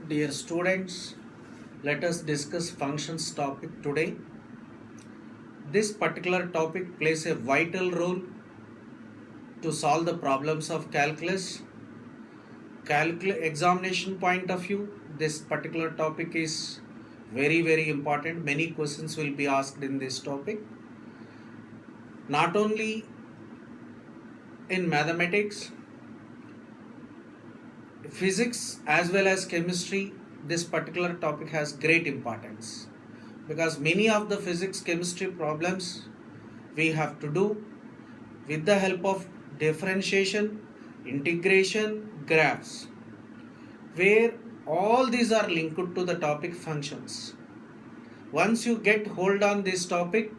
Dear students, let us discuss functions topic today. This particular topic plays a vital role to solve the problems of calculus. Examination point of view, this particular topic is very important. Many questions will be asked in this topic. Not only in mathematics, physics as well as chemistry, this particular topic has great importance because many of the physics chemistry problems we have to do with the help of differentiation, integration, graphs, where all these are linked to the topic functions. Once you get hold on this topic,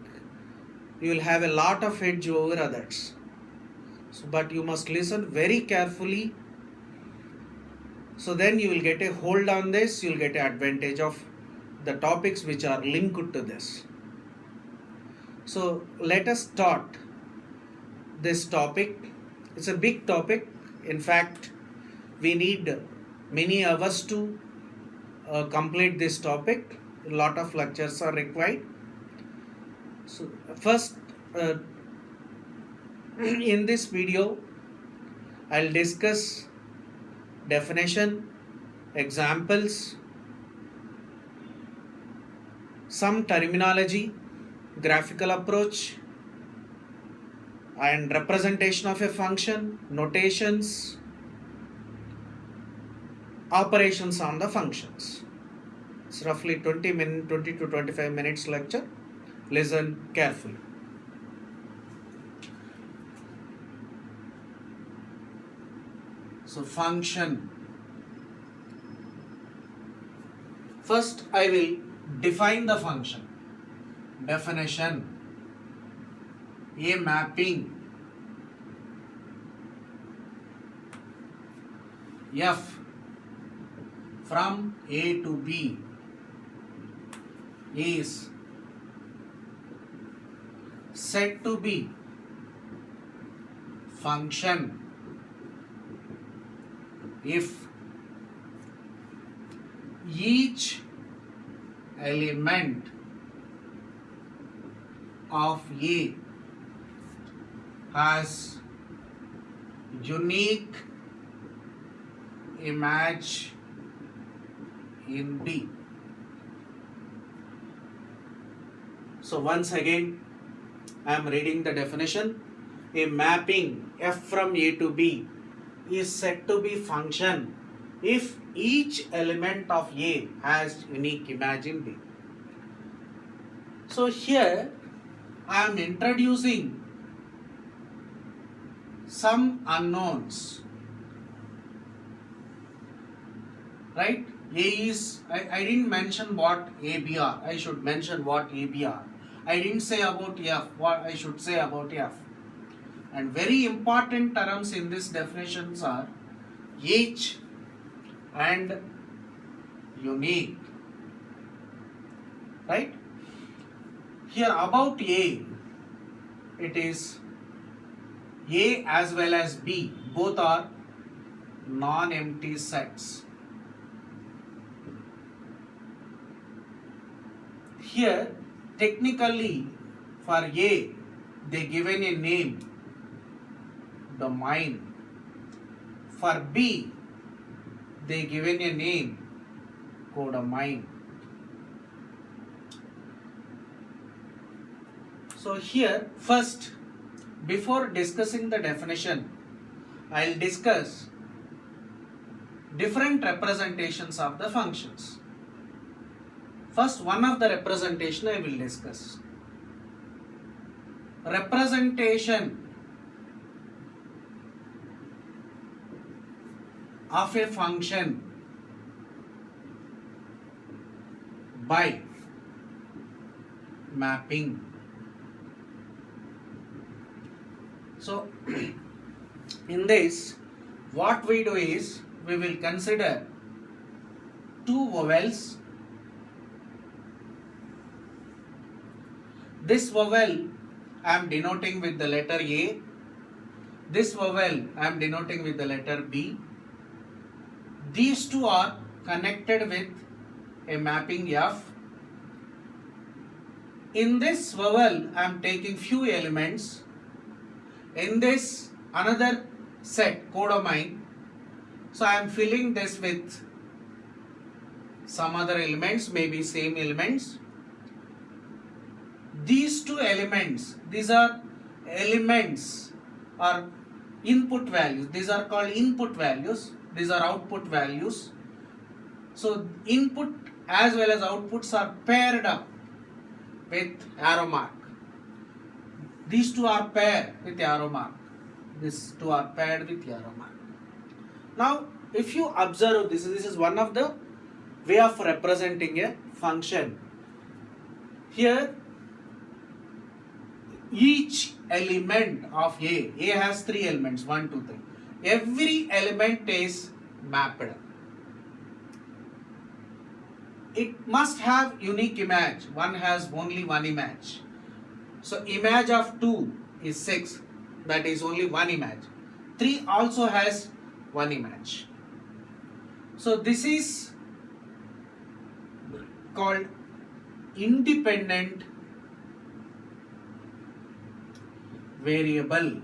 you will have a lot of edge over others. But you must listen very carefully. So then you will get a hold on this, you will get an advantage of the topics which are linked to this. So let us start this topic. It's a big topic. In fact, we need many hours to complete this topic. A lot of lectures are required. So first, in this video, I'll discuss definition, examples, some terminology, graphical approach, and representation of a function, notations, operations on the functions. It's roughly 20 to 25 minutes lecture. Listen carefully. So function. First I will define the function. Definition. A mapping f from A to B is said to be function if each element of A has unique image in B. So once again I am reading the definition. A mapping f from A to B is said to be function if each element of A has unique image in B. So here I am introducing some unknowns, right? A is, I didn't mention what AB are. I should mention what AB are. I didn't say about F, what I should say about F. And very important terms in this definitions are H and unique, right? Here about A, it is A as well as B, both are non-empty sets. Here technically for A they given a name domain. For B they given a name codomain. So here first, before discussing the definition, I'll discuss different representations of the functions. First, one of the representation I will discuss. Representation of a function by mapping. So in this, what we do is we will consider two vowels. This vowel I am denoting with the letter A. This vowel I am denoting with the letter B. These two are connected with a mapping F. In this vowel, I am taking few elements. In this another set, codomain. So I am filling this with some other elements, maybe same elements. These two elements, these are elements or input values. These are called input values. These are output values. So input as well as outputs are paired up with arrow mark. These two are paired with arrow mark. These two are paired with arrow mark. Now, if you observe this is one of the way of representing a function. Here, each element of A has three elements, 1, 2, 3. Every element is mapped. It must have unique image. One has only one image. So image of 2 is 6. That is only one image. 3 also has one image. So this is called independent variable,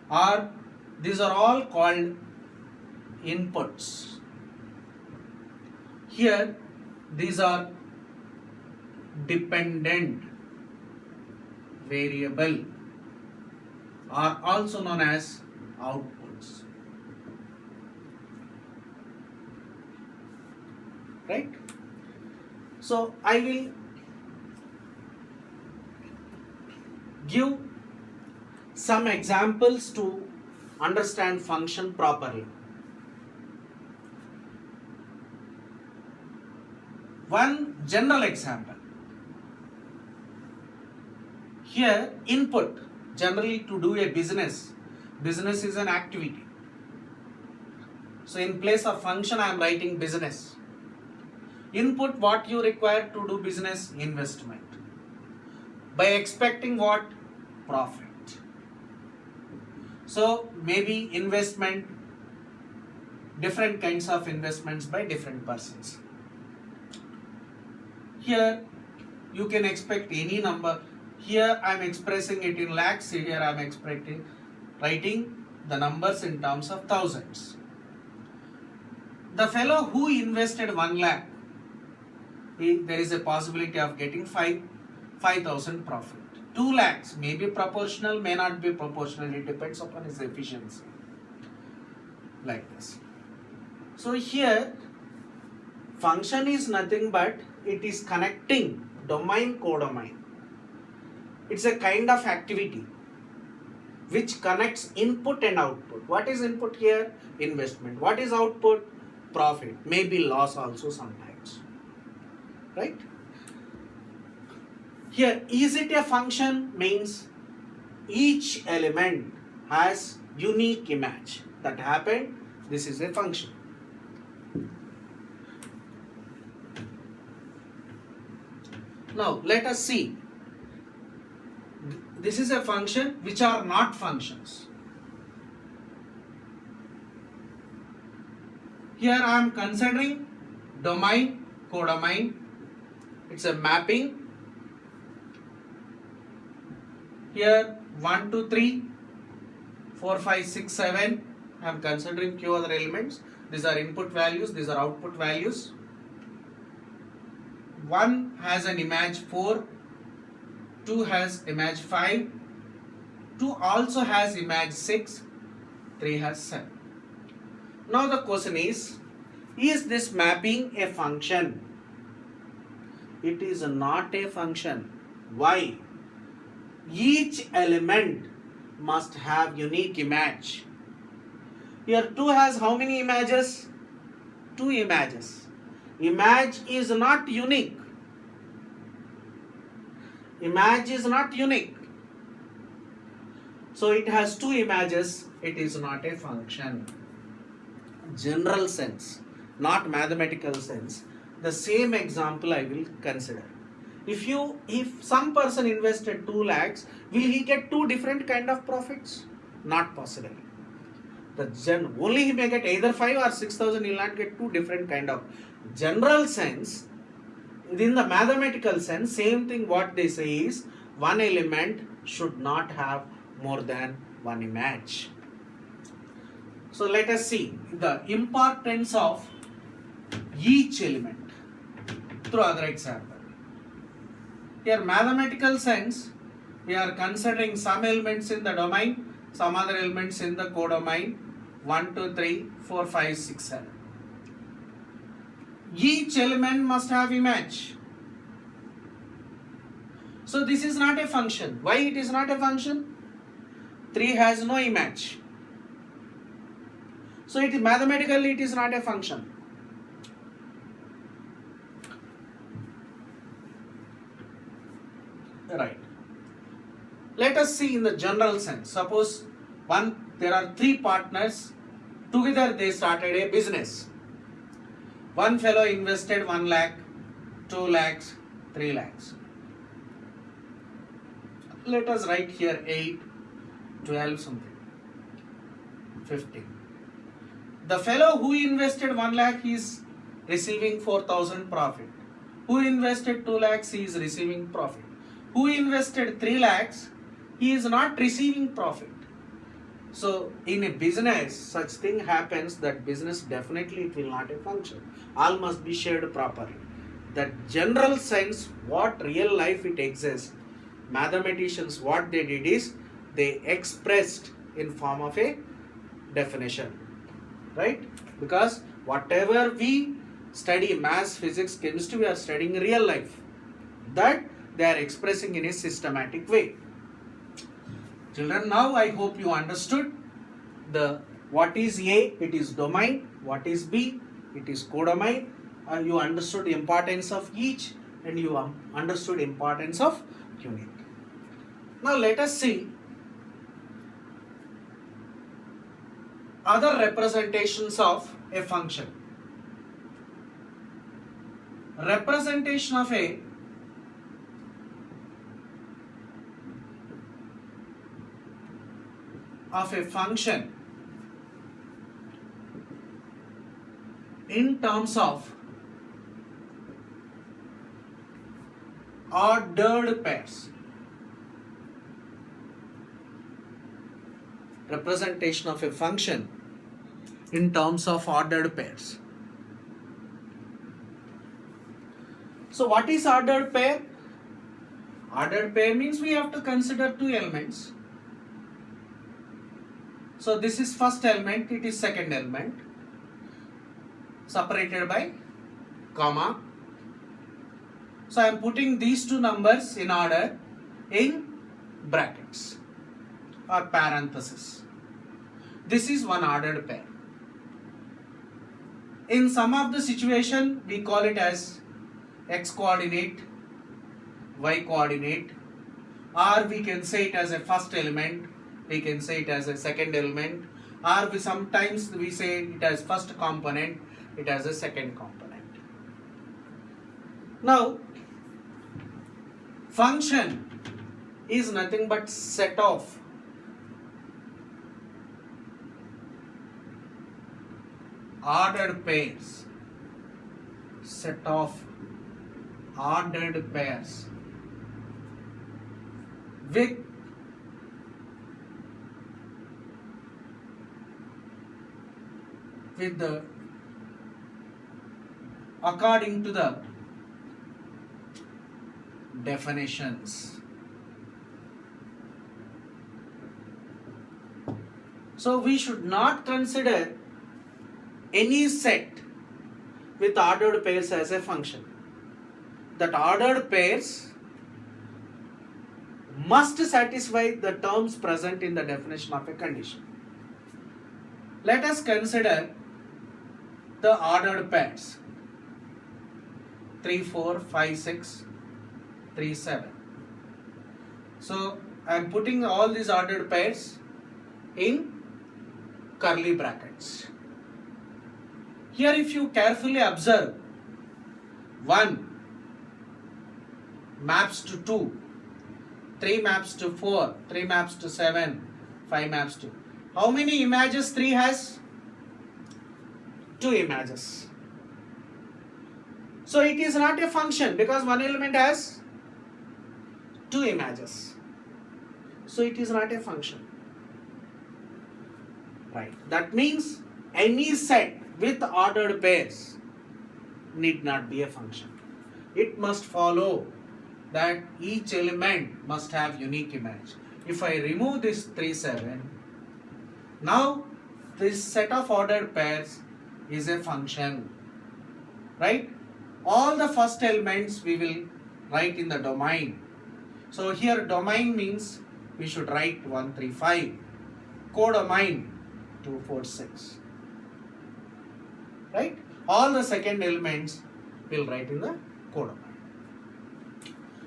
or these are all called inputs. Here these are dependent variable, are also known as outputs. Right? So I will give some examples to understand function properly. One general example. Here, input, generally to do a business. Business is an activity. So in place of function, I am writing business. Input, what you require to do business? Investment. By expecting what? Profit. So maybe investment, different kinds of investments by different persons. Here you can expect any number. Here I am expressing it in lakhs. Here I am writing the numbers in terms of thousands. The fellow who invested 1 lakh, there is a possibility of getting 5,000 profit. 2 lakhs may be proportional, may not be proportional. It depends upon his efficiency. Like this. So here function is nothing but it is connecting domain, codomain. It's a kind of activity which connects input and output. What is input here? Investment. What is output? Profit. Maybe loss also sometimes. Right? Here, is it a function? Means each element has unique image. That happened. This is a function. Now, let us see. This is a function which are not functions. Here I am considering domain, codomain. It's a mapping. Here 1, 2, 3, 4, 5, 6, 7. I am considering few other elements. These are input values, these are output values. 1 has an image 4, 2 has image 5, 2 also has image 6, 3 has 7. Now the question is this mapping a function? It is not a function. Why? Each element must have unique image. Here 2 has how many images? 2 images. Image is not unique. Image is not unique. So it has 2 images. It is not a function. General sense, not mathematical sense. The same example I will consider. If some person invested 2 lakhs, will he get 2 different kind of profits? Not possible. Only he may get either 5 or 6,000. He will not get two different kind of general sense. In the mathematical sense, same thing what they say is one element should not have more than one image. So let us see the importance of each element through other example. Here mathematical sense, we are considering some elements in the domain, some other elements in the codomain. 1, 2, 3, 4, 5, 6, 7. Each element must have image. So this is not a function. Why it is not a function? 3 has no image. So it is mathematically it is not a function. Right. Let us see in the general sense. Suppose there are 3 partners. Together they started a business. One fellow invested 1 lakh, 2 lakhs, 3 lakhs. Let us write here 8, 12 something, 15. The fellow who invested 1 lakh is receiving 4,000 profit. Who invested 2 lakhs he is receiving profit. Who invested 3 lakhs he is not receiving profit. So in a business such thing happens that business definitely it will not a function. All must be shared properly. That general sense what real life it exists. Mathematicians what they did is they expressed in form of a definition, right? Because whatever we study maths, physics, chemistry, we are studying real life. That they are expressing in a systematic way. Children, now I hope you understood what is A, it is domain, what is B, it is codomain. You understood the importance of each and you understood importance of unit. Now let us see other representations of a function. Representation of a function in terms of ordered pairs. Representation of a function in terms of ordered pairs. So what is ordered pair? Ordered pair means we have to consider 2 elements. So this is first element, it is second element, separated by comma. So I am putting these 2 numbers in order in brackets or parenthesis. This is one ordered pair. In some of the situation, we call it as x coordinate, y coordinate, or we can say it as a first element, we can say it as a second element, or sometimes we say it as first component, it as a second component. Now, function is nothing but set of ordered pairs. Set of ordered pairs with the according to the definitions. So we should not consider any set with ordered pairs as a function. That ordered pairs must satisfy the terms present in the definition of a condition. Let us consider the ordered pairs 3, 4, 5, 6, 3, 7. So I am putting all these ordered pairs in curly brackets. Here if you carefully observe, 1 maps to 2, 3 maps to 4, 3 maps to 7, 5 maps to. How many images 3 has? 2 images. So it is not a function because one element has 2 images. So it is not a function. Right. That means any set with ordered pairs need not be a function. It must follow that each element must have unique image. If I remove this 3, 7, now this set of ordered pairs is a function. Right? All the first elements we will write in the domain. So here domain means we should write 1, 3, 5. Codomain 2, 4, 6. Right? All the second elements we'll write in the codomain.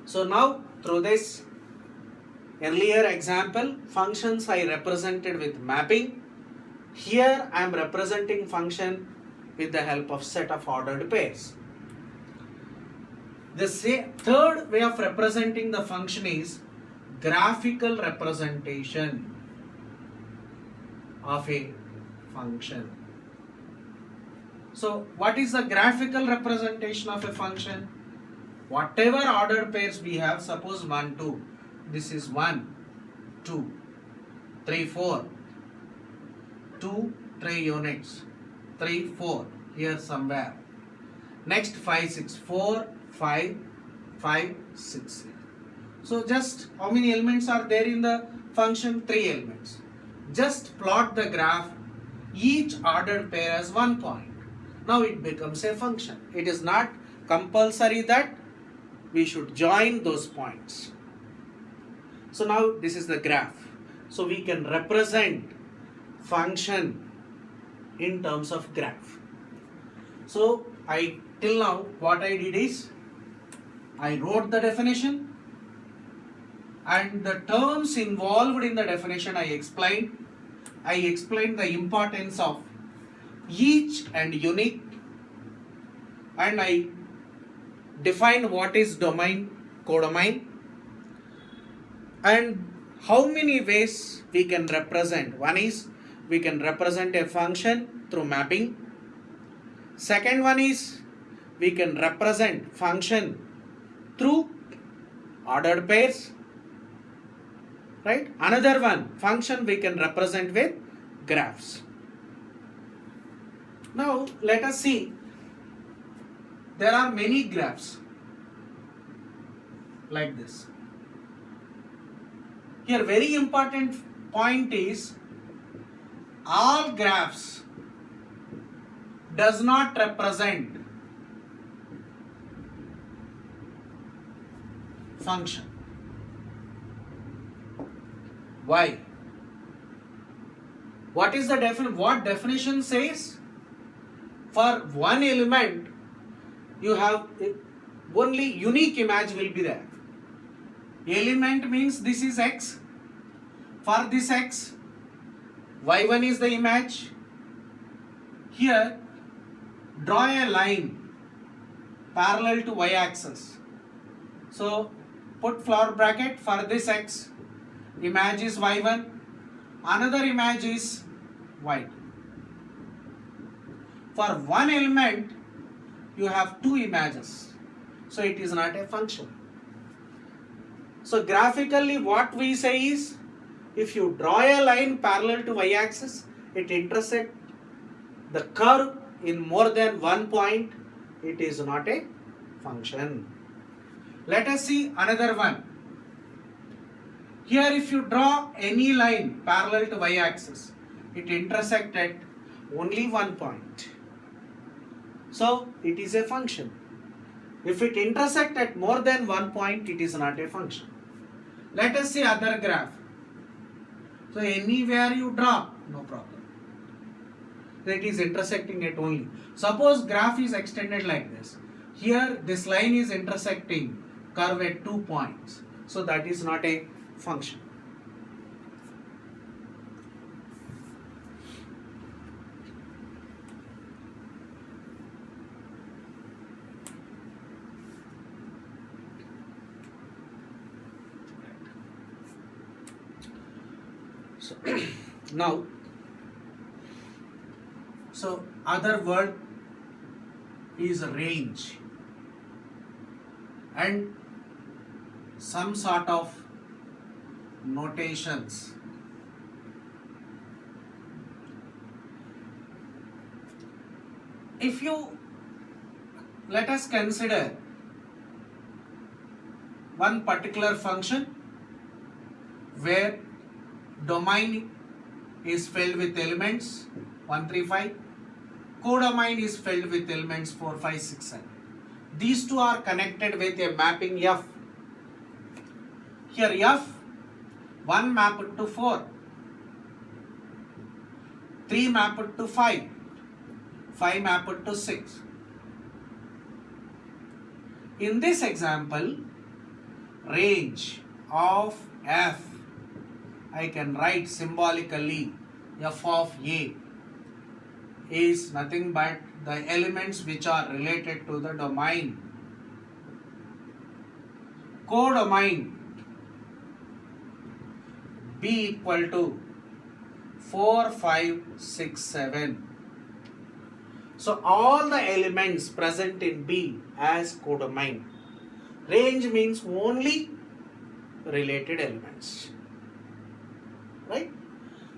So now through this earlier example, functions I represented with mapping. Here I am representing function with the help of set of ordered pairs. The third way of representing the function is graphical representation of a function. So what is the graphical representation of a function? Whatever ordered pairs we have, suppose 1, 2, this is 1, 2, 3, 4, 2, 3 units, 3, 4, here somewhere. Next 5, 6, 4, 5, 5, 6. So just how many elements are there in the function? 3 elements. Just plot the graph, each ordered pair has 1 point. Now it becomes a function. It is not compulsory that we should join those points. So now this is the graph. So we can represent function in terms of graph. So till now what I did is I wrote the definition and the terms involved in the definition I explained. I explained the importance of each and unique, and I defined what is domain, codomain, and how many ways we can represent. One is we can represent a function through mapping. Second one is we can represent function through ordered pairs. Right? Another one, function we can represent with graphs. Now let us see. There are many graphs like this. Here very important point is all graphs does not represent function. Why? What is the definition? What definition says? For one element, you have only unique image will be there. Element means this is x. For this x, y1 is the image. Here, draw a line parallel to y-axis. So, put flower bracket for this x. Image is y1. Another image is y2. For one element, you have 2 images. So, it is not a function. So, graphically what we say is, if you draw a line parallel to y-axis, it intersects the curve in more than one point, it is not a function. Let us see another one. Here if you draw any line parallel to y-axis, it intersects at only one point. So it is a function. If it intersects at more than one point, it is not a function. Let us see other graph. So anywhere you draw, no problem. It is intersecting at only. Suppose graph is extended like this. Here this line is intersecting curve at 2 points. So that is not a function. So now other word is range and some sort of notations. If you let us consider one particular function where domain is filled with elements 1, 3, 5, codomain is filled with elements 4, 5, 6, 7. These two are connected with a mapping F. Here F, 1 mapped to 4, 3 mapped to 5, 5 mapped to 6. In this example, range of F, I can write symbolically F of A is nothing but the elements which are related to the domain. Codomain B equal to 4, 5, 6, 7. So all the elements present in B as codomain. Range means only related elements. Right?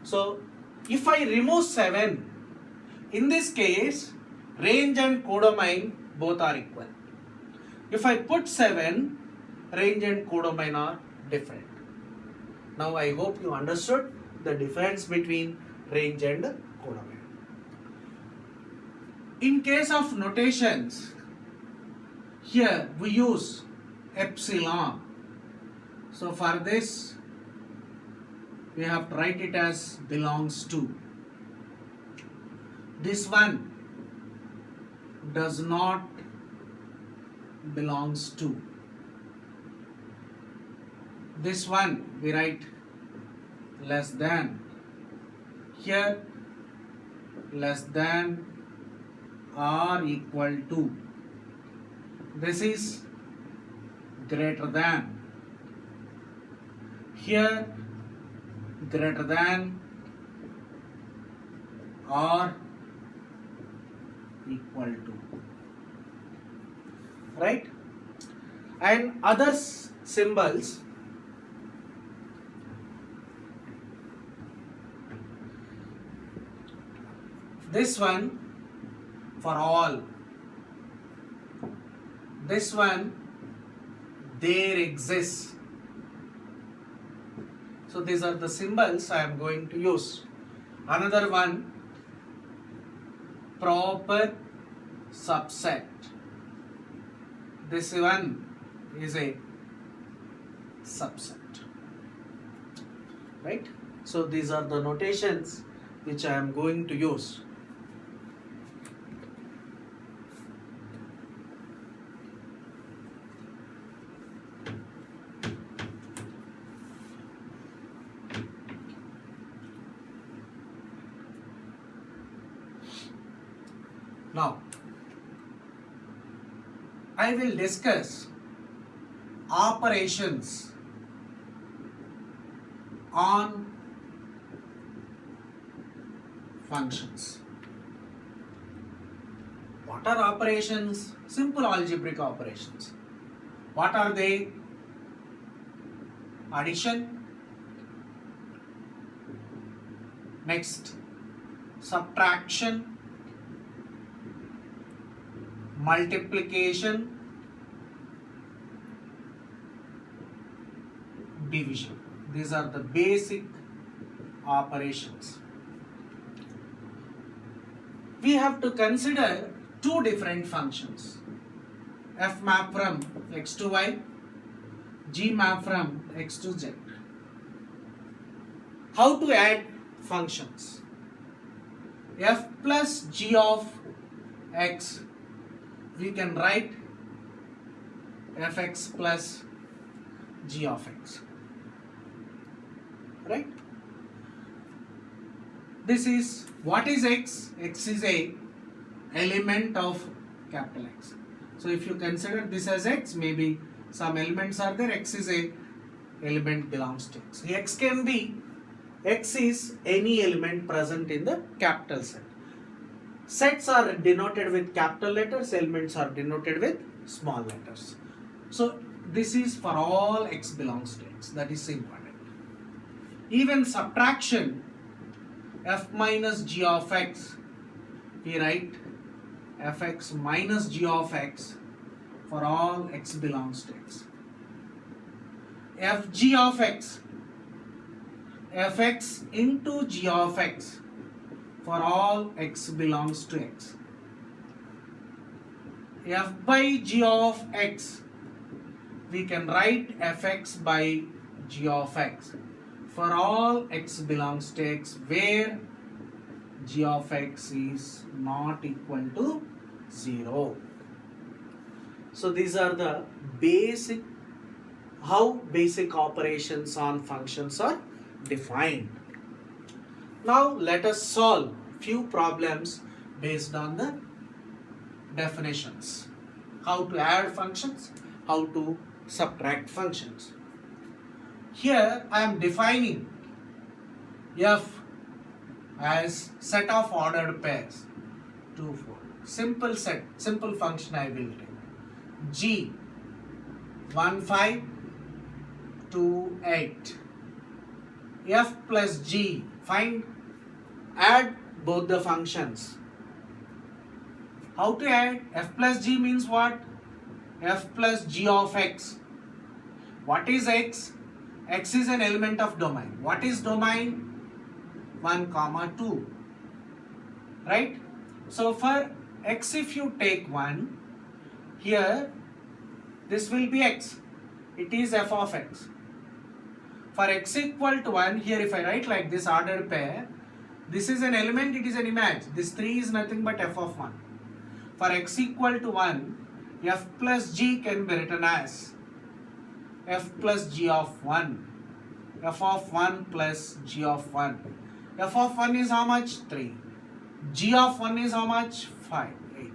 So if I remove 7, in this case range and codomain both are equal. If I put 7, range and codomain are different. Now I hope you understood the difference between range and codomain. In case of notations, here we use epsilon. So for this, we have to write it as belongs to. This one does not belongs to. This one we write less than. Here less than or equal to. This is greater than. Here greater than or equal to. Right? And other symbols, this one for all, this one there exists. So these are the symbols I am going to use. Another one, proper subset. This one is a subset. Right? So these are the notations which I am going to use. Now, I will discuss operations on functions. What are operations? Simple algebraic operations. What are they? Addition. Next, subtraction. Multiplication, division. These are the basic operations. We have to consider two different functions. F map from x to y, G map from x to z. How to add functions? F plus g of x, we can write fx plus g of x. Right? This is, what is x? X is a element of capital X. So if you consider this as x, maybe some elements are there, x is a element belongs to x. X can be, x is any element present in the capital set. Sets are denoted with capital letters, elements are denoted with small letters. So this is for all x belongs to x. That is important. Even subtraction, f minus g of x, we write fx minus g of x for all x belongs to x. Fg of x, fx into g of x for all x belongs to x. F by g of x, we can write fx by g of x for all x belongs to x where g of x is not equal to 0. So these are the basic, how basic operations on functions are defined. Now let us solve few problems based on the definitions. How to add functions, how to subtract functions. Here I am defining f as set of ordered pairs 2, 4. Simple set, simple function I will take. G 1, 5, 2, 8. F plus G, add both the functions. How to add? F plus G means what? F plus G of x. What is x? X is an element of domain. What is domain? 1, 2. Right? So for x, if you take 1, here this will be x. It is f of x. For x equal to 1, here if I write like this ordered pair, this is an element, it is an image. This 3 is nothing but f of 1. For x equal to 1, f plus g can be written as f plus g of 1. F of 1 plus g of 1. F of 1 is how much? 3. G of 1 is how much? 5, 8.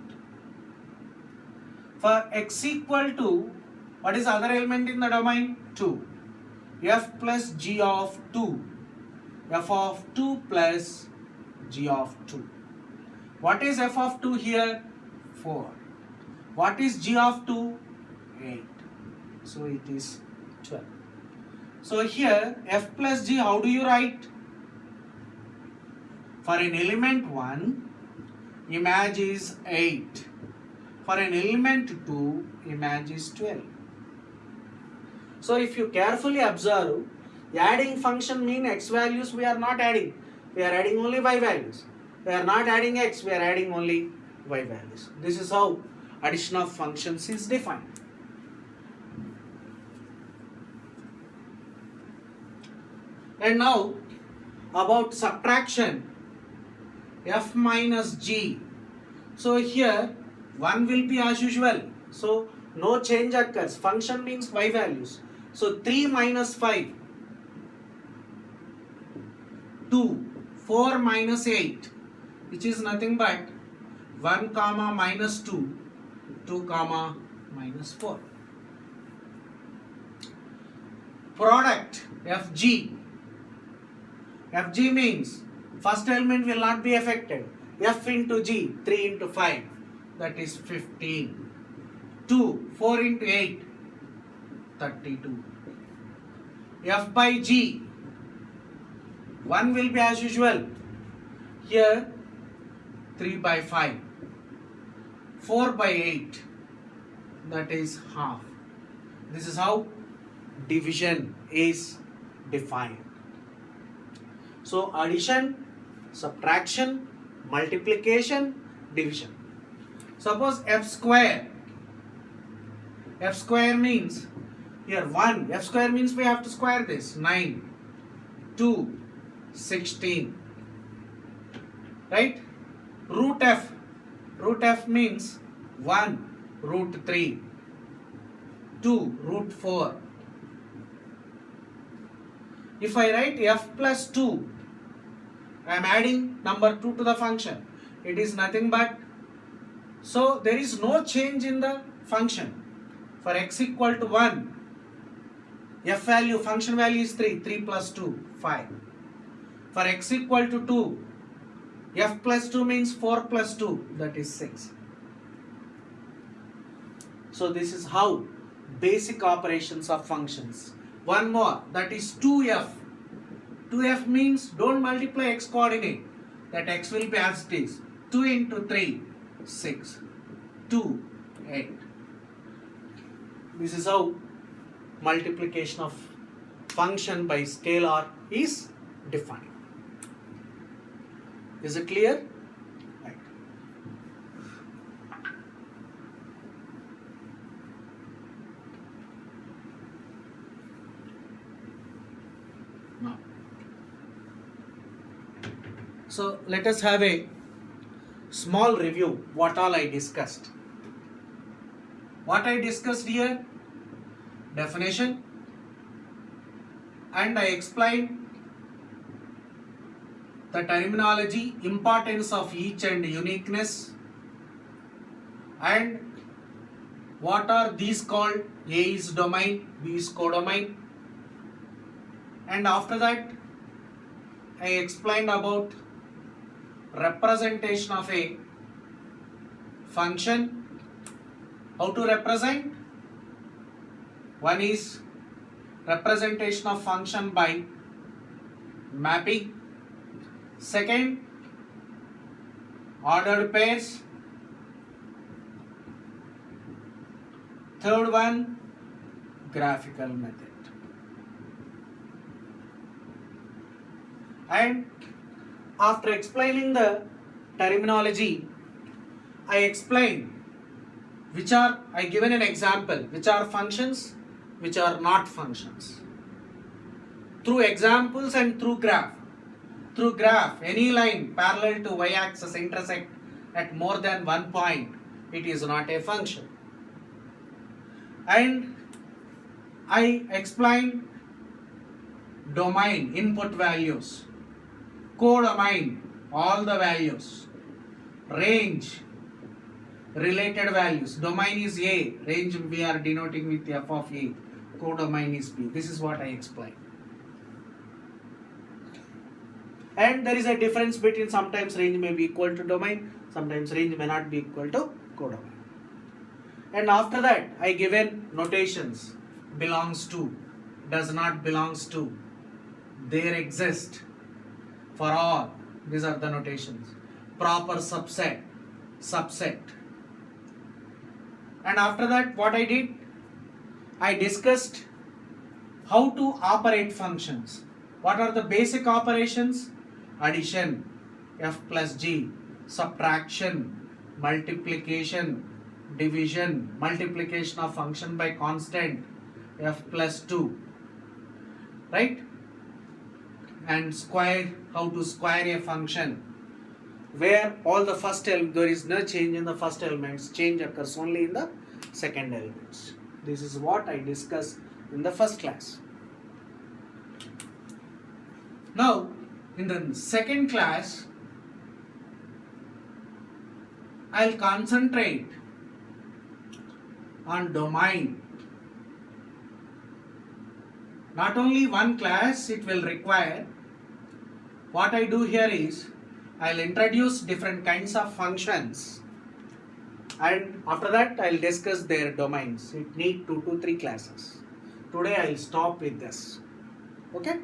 For x equal to, what is the other element in the domain? 2. F plus g of 2. F of 2 plus g of 2. What is f of 2 here? 4. What is g of 2? 8. So it is 12. So here f plus g, how do you write? For an element 1, image is 8. For an element 2, image is 12. So if you carefully observe, adding function mean x values we are not adding. We are adding only y values. We are not adding x, we are adding only y values. This is how addition of functions is defined. And now about subtraction, f minus g. So here 1 will be as usual. So no change occurs. Function means y values. So 3 minus 5, 2, 4 minus 8, which is nothing but 1 comma minus 2, 2 comma minus 4. Product fg. Fg means first element will not be affected. F into g, 3 into 5, that is 15. 2, 4 into 8, 32. F by g, 1 will be as usual. Here 3 by 5. 4 by 8, that is half. This is how division is defined. So addition, subtraction, multiplication, division. Suppose f square. F square means here 1. F square means we have to square this. 9, 2, 16. Right? Root f. Root f means 1 root 3, 2 root 4. If I write f plus 2, I am adding number 2 to the function. It is nothing but, so there is no change in the function. For x equal to 1, f value, function value is 3. 3 plus 2, 5. For x equal to 2, F plus 2 means 4 plus 2, that is 6. So this is how basic operations of functions. One more, that is 2f. 2f means don't multiply x coordinate, that x will be as it is. 2 into 3, 6. 2, 8. This is how multiplication of function by scalar is defined. Is it clear? Right. Now, so let us have a small review what all I discussed. What I discussed here, definition, and I explained the terminology, importance of each and uniqueness, and what are these called. A is domain, B is codomain, and after that I explained about representation of a function. How to represent? One is representation of function by mapping. Second, ordered pairs. Third one, graphical method. And after explaining the terminology, I explained I given an example, which are functions, which are not functions. Through examples and through graph. Through graph, any line parallel to y-axis intersect at more than one point, it is not a function. And I explained domain, input values, codomain, all the values, range, related values. Domain is A, range we are denoting with f of A, codomain is B. This is what I explained. And there is a difference between sometimes range may be equal to domain, sometimes range may not be equal to codomain. And after that, I given notations, belongs to, does not belongs to, there exist, for all, these are the notations, proper subset, subset. And after that, what I did, I discussed how to operate functions. What are the basic operations? Addition, f plus g, subtraction, multiplication, division, multiplication of function by constant, f plus 2, right? And square, how to square a function, where all the first element, there is no change in the first elements, change occurs only in the second elements. This is what I discussed in the first class. Now, in the second class, I'll concentrate on domain. Not only one class it will require. What I do here is, I'll introduce different kinds of functions, and after that I'll discuss their domains. It need 2 to 3 classes. Today I'll stop with this. Okay?